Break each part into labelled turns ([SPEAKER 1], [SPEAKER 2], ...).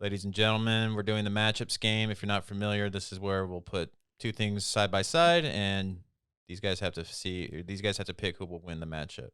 [SPEAKER 1] Ladies and gentlemen, we're doing the matchups game. If you're not familiar, this is where we'll put two things side by side, and these guys have to pick who will win the matchup.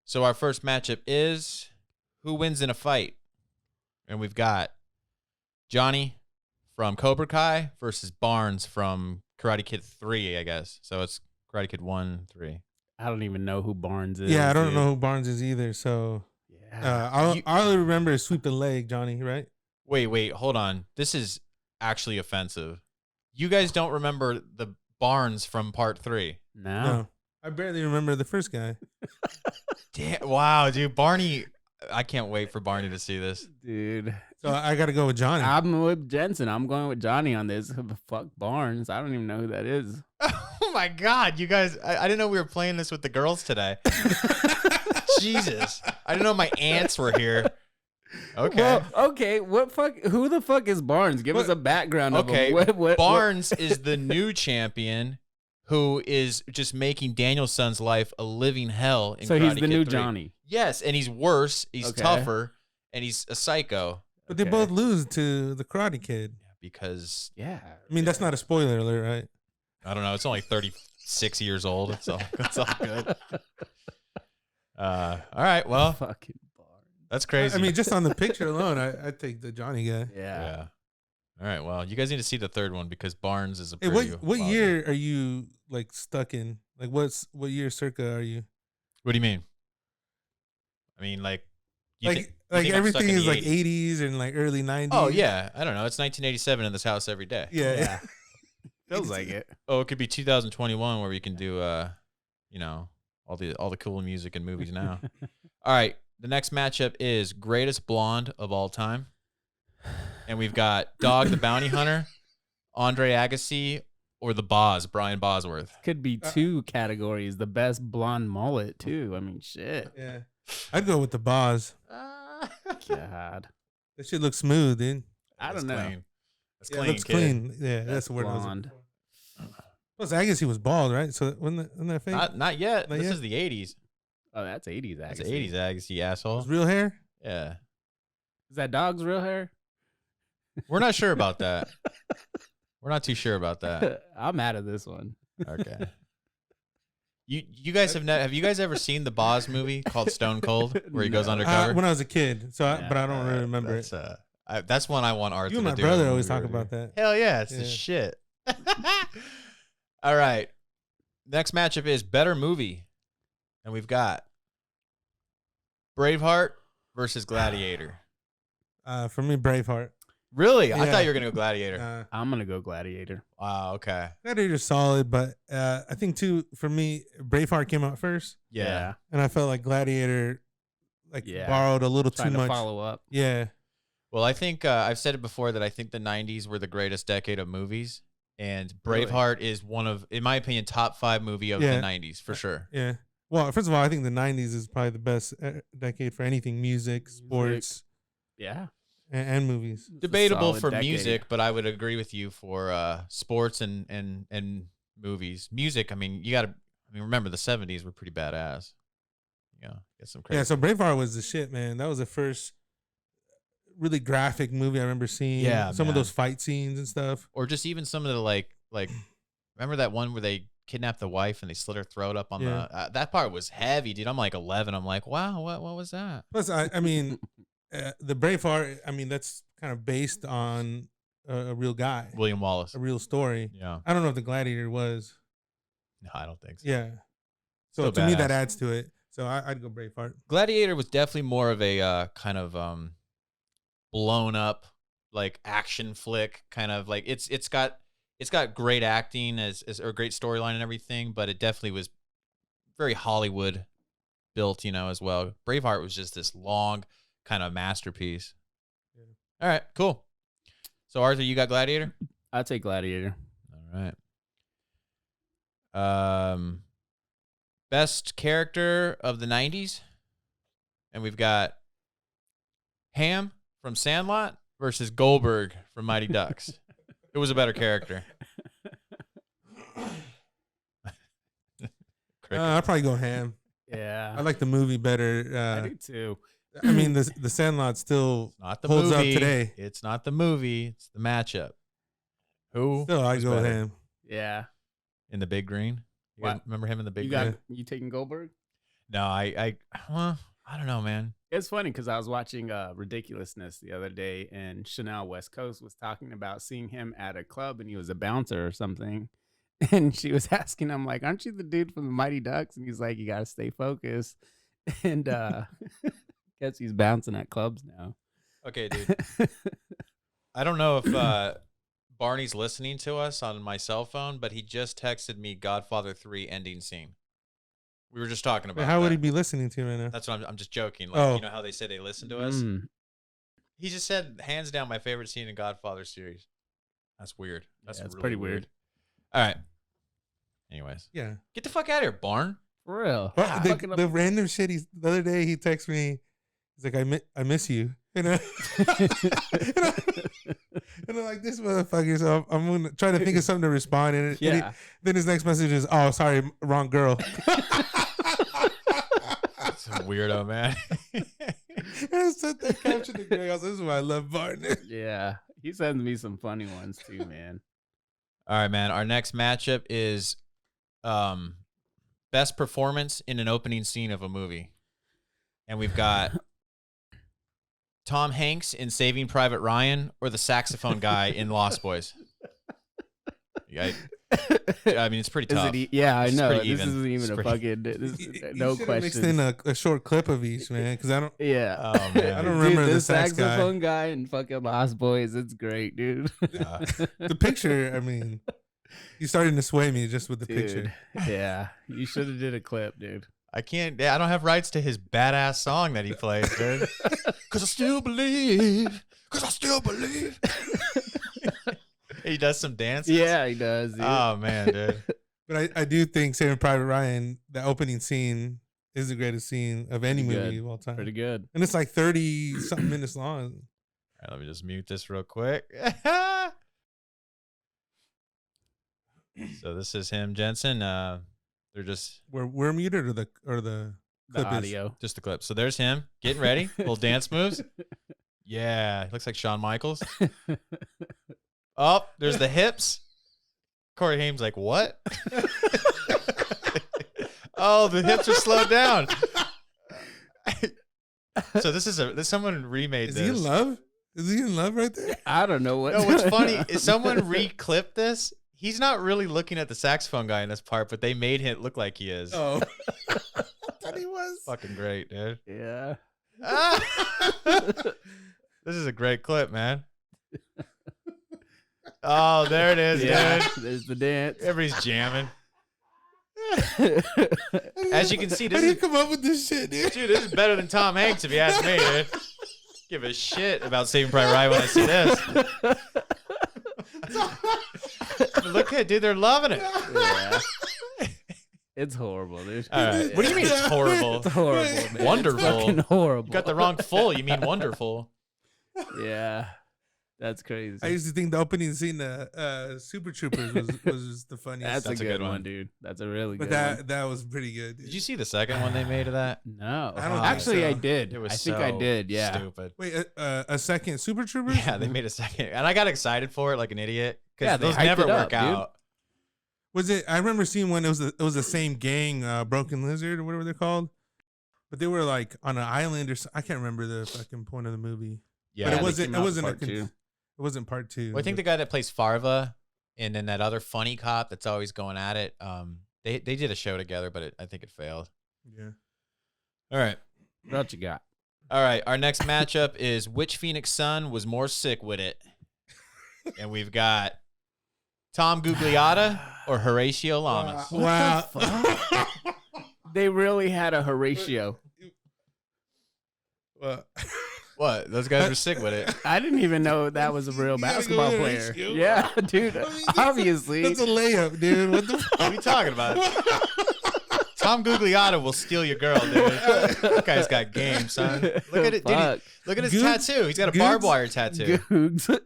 [SPEAKER 1] So our first matchup is who wins in a fight, and we've got Johnny from Cobra Kai versus Barnes from Karate Kid 3, I guess. So it's Karate Kid 1, 3.
[SPEAKER 2] I don't even know who Barnes is.
[SPEAKER 3] Yeah, I don't know who Barnes is either. So all I remember is sweep the leg, Johnny, right?
[SPEAKER 1] Wait, hold on. This is actually offensive. You guys don't remember the Barnes from part 3?
[SPEAKER 2] No.
[SPEAKER 3] I barely remember the first guy.
[SPEAKER 1] Damn, wow, dude. Barney, I can't wait for Barney to see this.
[SPEAKER 2] Dude.
[SPEAKER 3] So I got to go with Johnny.
[SPEAKER 2] I'm with Jensen. I'm going with Johnny on this. Fuck Barnes. I don't even know who that is.
[SPEAKER 1] Oh my God, you guys. I didn't know we were playing this with the girls today. Jesus. I didn't know my aunts were here. Okay.
[SPEAKER 2] Well, okay. Who the fuck is Barnes? Give us a background of him.
[SPEAKER 1] Barnes is the new champion who is just making Danielson's life a living hell.
[SPEAKER 2] So
[SPEAKER 1] Karate
[SPEAKER 2] he's the
[SPEAKER 1] Kid
[SPEAKER 2] new
[SPEAKER 1] 3.
[SPEAKER 2] Johnny.
[SPEAKER 1] Yes, and he's worse. He's
[SPEAKER 2] Okay.
[SPEAKER 1] tougher, and he's a psycho.
[SPEAKER 3] But they both lose to the Karate Kid.
[SPEAKER 1] Because
[SPEAKER 3] I mean, that's not a spoiler alert, right?
[SPEAKER 1] I don't know. It's only 36 years old. It's all good. All right. Well,
[SPEAKER 2] Fucking Barnes.
[SPEAKER 1] that's crazy.
[SPEAKER 3] I mean, just on the picture alone, I'd take the Johnny guy.
[SPEAKER 2] Yeah.
[SPEAKER 1] All right. Well, you guys need to see the third one because Barnes is a
[SPEAKER 3] Hey,
[SPEAKER 1] pretty.
[SPEAKER 3] what year are you like stuck in? Like, what year circa are you?
[SPEAKER 1] What do you mean? I mean, like, you
[SPEAKER 3] Like
[SPEAKER 1] think I'm stuck
[SPEAKER 3] everything
[SPEAKER 1] in
[SPEAKER 3] is
[SPEAKER 1] the
[SPEAKER 3] like
[SPEAKER 1] 80s?
[SPEAKER 3] 80s and like early 90s.
[SPEAKER 1] Oh yeah, I don't know. It's 1987 in this house every day.
[SPEAKER 3] Yeah.
[SPEAKER 2] Feels like it.
[SPEAKER 1] Oh, it could be 2021 where we can do, all the cool music and movies now. All right, the next matchup is greatest blonde of all time, and we've got Dog the Bounty Hunter, Andre Agassi, or the Boz, Brian Bosworth.
[SPEAKER 2] Could be two categories. The best blonde mullet, too. I mean, shit.
[SPEAKER 3] Yeah. I'd go with the Boz.
[SPEAKER 2] God.
[SPEAKER 3] That shit looks smooth, dude.
[SPEAKER 2] I don't know.
[SPEAKER 1] Clean. That's
[SPEAKER 3] Yeah,
[SPEAKER 1] clean,
[SPEAKER 3] looks
[SPEAKER 1] kid.
[SPEAKER 3] clean. Yeah, that's the word I was
[SPEAKER 2] blonde.
[SPEAKER 3] looking for. Plus, I guess he was bald, right? So wasn't that fake?
[SPEAKER 1] Not yet.
[SPEAKER 3] Not
[SPEAKER 1] This
[SPEAKER 3] yet?
[SPEAKER 1] is the 80s.
[SPEAKER 2] Oh, that's 80s,
[SPEAKER 1] That's
[SPEAKER 2] actually.
[SPEAKER 1] the 80s, Agassi, asshole.
[SPEAKER 3] Was real hair?
[SPEAKER 1] Yeah.
[SPEAKER 2] Is that dog's real hair?
[SPEAKER 1] We're not sure about that. We're not too sure about that.
[SPEAKER 2] I'm out of this one.
[SPEAKER 1] Okay. You guys have you guys ever seen the Boz movie called Stone Cold where he goes undercover?
[SPEAKER 3] When I was a kid,
[SPEAKER 2] Yeah.
[SPEAKER 3] but I don't really remember
[SPEAKER 1] that's,
[SPEAKER 3] it.
[SPEAKER 1] That's one I want Arthur
[SPEAKER 3] You and
[SPEAKER 1] to
[SPEAKER 3] my
[SPEAKER 1] do.
[SPEAKER 3] brother
[SPEAKER 1] when
[SPEAKER 3] always
[SPEAKER 1] we
[SPEAKER 3] talk
[SPEAKER 1] were
[SPEAKER 3] about
[SPEAKER 1] here.
[SPEAKER 3] that.
[SPEAKER 1] Hell yeah, it's the
[SPEAKER 3] Yeah.
[SPEAKER 1] shit. All right. Next matchup is better movie. And we've got Braveheart versus Gladiator.
[SPEAKER 3] For me, Braveheart.
[SPEAKER 1] Really? I
[SPEAKER 3] Yeah.
[SPEAKER 1] thought you were going to go Gladiator.
[SPEAKER 2] I'm going to go Gladiator.
[SPEAKER 1] Wow, okay.
[SPEAKER 3] Gladiator's solid, but I think too for me, Braveheart came out first,
[SPEAKER 1] Yeah.
[SPEAKER 3] and I felt like Gladiator
[SPEAKER 2] Yeah.
[SPEAKER 3] borrowed a little
[SPEAKER 2] Trying
[SPEAKER 3] too
[SPEAKER 2] to
[SPEAKER 3] much.
[SPEAKER 2] follow up.
[SPEAKER 3] Yeah,
[SPEAKER 1] Well, I think I've said it before that I think the 90s were the greatest decade of movies. And Braveheart is one of, in my opinion, top 5 movie of the 90s for sure.
[SPEAKER 3] yeah. Well, first of all, I think the '90s is probably the best decade for anything: music, sports,
[SPEAKER 2] Yeah.
[SPEAKER 3] and movies.
[SPEAKER 1] Debatable
[SPEAKER 2] solid
[SPEAKER 1] for
[SPEAKER 2] decade.
[SPEAKER 1] music, but I would agree with you for sports and movies. Music, I mean, remember the 70s were pretty badass. Yeah, get some credit.
[SPEAKER 3] Yeah, so Braveheart was the shit, man. That was the first really graphic movie I remember seeing.
[SPEAKER 1] Yeah,
[SPEAKER 3] some of
[SPEAKER 1] man.
[SPEAKER 3] those fight scenes and stuff.
[SPEAKER 1] Or just even some of the like remember that one where they kidnapped the wife and they slit her throat up on the that part was heavy, dude. I'm like 11. I'm like, wow, what was that?
[SPEAKER 3] Plus, I mean, the Braveheart. I mean, that's kind of based on a real guy,
[SPEAKER 1] William Wallace.
[SPEAKER 3] a real story.
[SPEAKER 1] Yeah.
[SPEAKER 3] I don't know if the Gladiator was.
[SPEAKER 1] No, I don't think so.
[SPEAKER 3] Yeah. So
[SPEAKER 1] Still
[SPEAKER 3] to me, that
[SPEAKER 1] badass.
[SPEAKER 3] adds to it. So I'd go Braveheart.
[SPEAKER 1] Gladiator was definitely more of a kind of blown up like action flick, kind of like it's got great acting or great storyline and everything, but it definitely was very Hollywood built, as well. Braveheart was just this long kind of masterpiece.
[SPEAKER 3] Yeah.
[SPEAKER 1] All right, cool. So Arthur, you got Gladiator?
[SPEAKER 2] I'll take Gladiator.
[SPEAKER 1] All right. Best character of the 90s. And we've got Ham from Sandlot versus Goldberg from Mighty Ducks. Who was a better character?
[SPEAKER 3] I'd probably go Ham.
[SPEAKER 2] Yeah.
[SPEAKER 3] I like the movie better.
[SPEAKER 2] I do too.
[SPEAKER 3] I mean, the Sandlot still
[SPEAKER 1] Not the
[SPEAKER 3] holds
[SPEAKER 1] movie.
[SPEAKER 3] up today.
[SPEAKER 1] It's not the movie. It's the matchup. Who?
[SPEAKER 3] Still, I
[SPEAKER 1] was
[SPEAKER 3] go with
[SPEAKER 1] better?
[SPEAKER 3] him.
[SPEAKER 2] Yeah.
[SPEAKER 1] In the Big Green. You guys
[SPEAKER 2] What?
[SPEAKER 1] remember him in the Big
[SPEAKER 2] You
[SPEAKER 1] Green?
[SPEAKER 2] got you taking Goldberg?
[SPEAKER 1] No, well, I don't know, man.
[SPEAKER 2] It's funny because I was watching Ridiculousness the other day, and Chanel West Coast was talking about seeing him at a club, and he was a bouncer or something. And she was asking him, like, "Aren't you the dude from the Mighty Ducks?" And he's like, "You gotta stay focused." And guess he's bouncing at clubs now.
[SPEAKER 1] Okay, dude. I don't know if Barney's listening to us on my cell phone, but he just texted me Godfather 3 ending scene. We were just talking about
[SPEAKER 3] How would
[SPEAKER 1] that.
[SPEAKER 3] he be listening to right now?
[SPEAKER 1] That's what I'm just joking. Like,
[SPEAKER 3] Oh.
[SPEAKER 1] you know how they say they listen to us?
[SPEAKER 2] Mm.
[SPEAKER 1] He just said, hands down, my favorite scene in Godfather series. That's weird. That's
[SPEAKER 2] It's
[SPEAKER 1] really
[SPEAKER 2] pretty weird.
[SPEAKER 1] All right. Anyways,
[SPEAKER 3] Yeah.
[SPEAKER 1] get the fuck out of here, Barn.
[SPEAKER 2] For real.
[SPEAKER 3] But
[SPEAKER 2] Fucking
[SPEAKER 3] the random shit. The other day he texted me. He's like, I miss you. You know. And I'm like, this motherfucker. So I'm gonna try to think of something to respond. And
[SPEAKER 2] Yeah.
[SPEAKER 3] then his next message is, "Oh, sorry, wrong girl."
[SPEAKER 1] That's a weirdo, man.
[SPEAKER 3] And I sent that caption to Greg. I was like, this is why I love Barton.
[SPEAKER 2] Yeah. He sends me some funny ones too, man.
[SPEAKER 1] All right, man. Our next matchup is best performance in an opening scene of a movie. And we've got Tom Hanks in Saving Private Ryan or the saxophone guy in Lost Boys. I mean, it's pretty tough.
[SPEAKER 2] Yeah, I
[SPEAKER 1] It's
[SPEAKER 2] know.
[SPEAKER 1] pretty
[SPEAKER 2] This
[SPEAKER 1] even.
[SPEAKER 2] isn't
[SPEAKER 1] It's
[SPEAKER 2] even a
[SPEAKER 1] pretty-
[SPEAKER 2] fucking no
[SPEAKER 3] You should've mixed in
[SPEAKER 2] question.
[SPEAKER 3] a short clip of each, man, because I don't.
[SPEAKER 2] Yeah.
[SPEAKER 1] Oh, man.
[SPEAKER 3] I don't remember
[SPEAKER 2] Dude,
[SPEAKER 3] the sax guy.
[SPEAKER 2] saxophone guy and fucking Lost Boys. It's great, dude.
[SPEAKER 3] The picture. I mean, you starting to sway me just with the picture.
[SPEAKER 2] Dude, yeah. You should have did a clip, dude.
[SPEAKER 1] I can't. I don't have rights to his badass song that he plays, dude. Cause I still believe. Cause I still believe. He does some dances.
[SPEAKER 2] Yeah, he does, dude.
[SPEAKER 1] Oh man, dude.
[SPEAKER 3] But I do think Saving Private Ryan, the opening scene, is the greatest scene of any
[SPEAKER 2] Pretty
[SPEAKER 3] movie
[SPEAKER 2] good.
[SPEAKER 3] of all time.
[SPEAKER 2] Pretty good.
[SPEAKER 3] And it's like 30 something minutes long.
[SPEAKER 1] All right, let me just mute this real quick. So this is him, Jensen. They're just
[SPEAKER 3] We're muted or the
[SPEAKER 2] The
[SPEAKER 3] clip is?
[SPEAKER 2] audio.
[SPEAKER 1] just the clip. So there's him getting ready. Little dance moves. Yeah, he looks like Shawn Michaels. Oh, there's the hips. Corey Haim's like, what? Oh, the hips are slowed down. So this is someone remade
[SPEAKER 3] Is
[SPEAKER 1] this.
[SPEAKER 3] he in love? Is he in love right there?
[SPEAKER 2] I don't know what.
[SPEAKER 1] No, what's funny is someone reclipped this. He's not really looking at the saxophone guy in this part, but they made him look like he is.
[SPEAKER 3] Oh. I thought he was.
[SPEAKER 1] Fucking great, dude.
[SPEAKER 2] Yeah.
[SPEAKER 1] This is a great clip, man. Oh, there it is,
[SPEAKER 2] Yeah.
[SPEAKER 1] dude.
[SPEAKER 2] There's the dance.
[SPEAKER 1] Everybody's jamming. As you can see,
[SPEAKER 3] How
[SPEAKER 1] this
[SPEAKER 3] do you
[SPEAKER 1] is,
[SPEAKER 3] come up with this shit, dude?
[SPEAKER 1] dude, this is better than Tom Hanks, if you ask me, dude. Give a shit about Saving Private Ryan when I see this. Look at it, dude. They're loving it.
[SPEAKER 2] Yeah. It's horrible, dude.
[SPEAKER 1] All right. What do you mean it's horrible?
[SPEAKER 2] It's horrible, man.
[SPEAKER 1] Wonderful.
[SPEAKER 2] It's fucking horrible.
[SPEAKER 1] You got the wrong full. You mean wonderful.
[SPEAKER 2] Yeah. That's crazy.
[SPEAKER 3] I used to think the opening scene of Super Troopers was the funniest.
[SPEAKER 2] That's a good one, dude. That's a really
[SPEAKER 3] But
[SPEAKER 2] good one.
[SPEAKER 3] that was pretty good. Dude.
[SPEAKER 1] Did you see the second one they made of that?
[SPEAKER 2] No.
[SPEAKER 3] I don't think
[SPEAKER 2] Actually,
[SPEAKER 3] so.
[SPEAKER 2] I did.
[SPEAKER 1] It was
[SPEAKER 2] I think I
[SPEAKER 1] so
[SPEAKER 2] did, yeah.
[SPEAKER 1] Stupid.
[SPEAKER 3] Wait, a second Super Troopers?
[SPEAKER 1] Yeah, they made a second. And I got excited for it like an idiot. Because
[SPEAKER 2] Yeah, they
[SPEAKER 1] those
[SPEAKER 2] hyped
[SPEAKER 1] never
[SPEAKER 2] it up,
[SPEAKER 1] work
[SPEAKER 2] dude.
[SPEAKER 1] out.
[SPEAKER 3] Was it? I remember seeing one. It was the same gang, Broken Lizard or whatever they're called. But they were like on an island or I can't remember the fucking point of the movie.
[SPEAKER 1] Yeah.
[SPEAKER 3] But
[SPEAKER 2] they
[SPEAKER 3] it wasn't.
[SPEAKER 2] came
[SPEAKER 3] It
[SPEAKER 2] out
[SPEAKER 3] wasn't
[SPEAKER 2] part two.
[SPEAKER 3] It wasn't part two.
[SPEAKER 1] Well, I think the guy that plays Farva and then that other funny cop that's always going at it, they did a show together, but I think it failed.
[SPEAKER 3] Yeah.
[SPEAKER 1] All right.
[SPEAKER 2] What else you got?
[SPEAKER 1] All right. Our next matchup is which Phoenix Sun was more sick with it? And we've got Tom Gugliotta or Horatio Llamas.
[SPEAKER 3] Wow.
[SPEAKER 2] They really had a Horatio.
[SPEAKER 3] Well,
[SPEAKER 1] What? Those guys were sick with it.
[SPEAKER 2] I didn't even know that was a real
[SPEAKER 3] You gotta go
[SPEAKER 2] basketball
[SPEAKER 3] with
[SPEAKER 2] player.
[SPEAKER 3] Horatio.
[SPEAKER 2] Yeah, dude.
[SPEAKER 3] I mean,
[SPEAKER 2] Obviously.
[SPEAKER 3] that's a layup, dude. What the fuck?
[SPEAKER 1] What are you talking about? Tom Gugliotta will steal your girl, dude. That guy's got game, son. Look at it, dude.
[SPEAKER 2] Fuck.
[SPEAKER 1] Look at his
[SPEAKER 3] Googs?
[SPEAKER 1] tattoo. He's got a
[SPEAKER 3] Googs?
[SPEAKER 1] barbed wire tattoo.
[SPEAKER 2] Googs.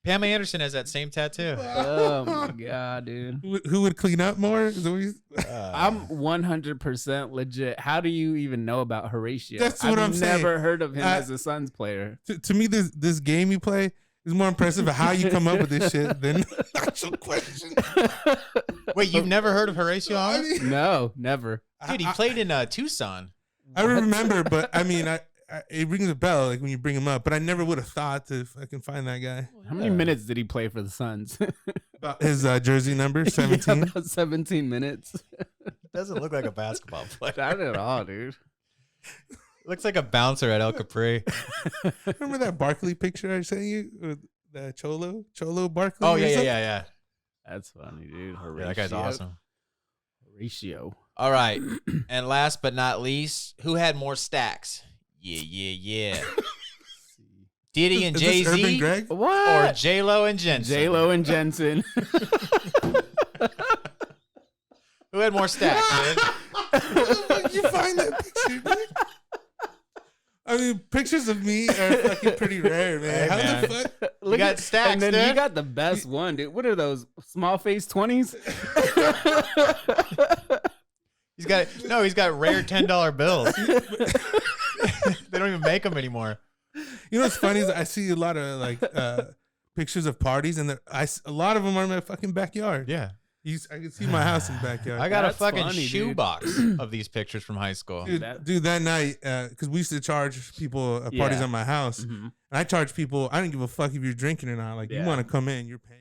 [SPEAKER 1] Pam Anderson has that same tattoo.
[SPEAKER 2] Oh my god, dude.
[SPEAKER 3] Who would clean up more? Is that what you-
[SPEAKER 2] I'm 100% legit. How do you even know about Horatio?
[SPEAKER 3] That's what I'm saying.
[SPEAKER 2] never heard of him as a Suns player.
[SPEAKER 3] to me, this game you play is more impressive of how you come up with this shit than the actual question.
[SPEAKER 1] Wait, you've never heard of Horatio
[SPEAKER 3] I
[SPEAKER 1] Llamas?
[SPEAKER 3] mean,
[SPEAKER 2] No, never.
[SPEAKER 1] Dude, he played in Tucson.
[SPEAKER 3] I remember, but I mean, it rings a bell like when you bring him up. But I never would have thought to fucking find that guy.
[SPEAKER 2] How many minutes did he play for the Suns?
[SPEAKER 3] About his jersey number 17.
[SPEAKER 2] Yeah, about 17 minutes.
[SPEAKER 1] Doesn't look like a basketball player.
[SPEAKER 2] Not at all, dude.
[SPEAKER 1] Looks like a bouncer at El Capri.
[SPEAKER 3] Remember that Barkley picture I sent you with the Cholo Barkley?
[SPEAKER 1] Oh
[SPEAKER 3] or
[SPEAKER 1] yeah,
[SPEAKER 3] something?
[SPEAKER 1] yeah.
[SPEAKER 2] That's funny, dude.
[SPEAKER 1] Yeah,
[SPEAKER 2] Horatio.
[SPEAKER 1] that guy's awesome.
[SPEAKER 2] Horatio.
[SPEAKER 1] All right, and last but not least, who had more stacks? Yeah. Diddy and
[SPEAKER 3] Is
[SPEAKER 1] Jay
[SPEAKER 3] this Urban
[SPEAKER 1] Z,
[SPEAKER 3] Greg?
[SPEAKER 2] What?
[SPEAKER 1] or J Lo and Jensen?
[SPEAKER 2] J-Lo and Jensen.
[SPEAKER 1] Who had more stacks? Dude?
[SPEAKER 3] How the fuck you find that picture, dude? I mean, pictures of me are fucking pretty rare, man.
[SPEAKER 1] Hey,
[SPEAKER 3] How
[SPEAKER 1] man.
[SPEAKER 3] the fuck?
[SPEAKER 1] You got stacks,
[SPEAKER 2] and then
[SPEAKER 1] dude.
[SPEAKER 2] you got the best one, dude. What are those small face 20s?
[SPEAKER 1] He's got rare $10 bills. They don't even make them anymore.
[SPEAKER 3] You know what's funny is I see a lot of like pictures of parties, and a lot of them are in my fucking backyard.
[SPEAKER 1] Yeah,
[SPEAKER 3] I can see my house in the backyard.
[SPEAKER 1] I got
[SPEAKER 2] That's
[SPEAKER 1] a fucking
[SPEAKER 2] funny, dude.
[SPEAKER 1] shoebox of these pictures from high school.
[SPEAKER 3] Dude, that night, because we used to charge people parties
[SPEAKER 2] Yeah.
[SPEAKER 3] on my house,
[SPEAKER 2] Mhm.
[SPEAKER 3] and I charge people. I didn't give a fuck if you're drinking or not. Like, you
[SPEAKER 2] Yeah.
[SPEAKER 3] want to come in, you're paying.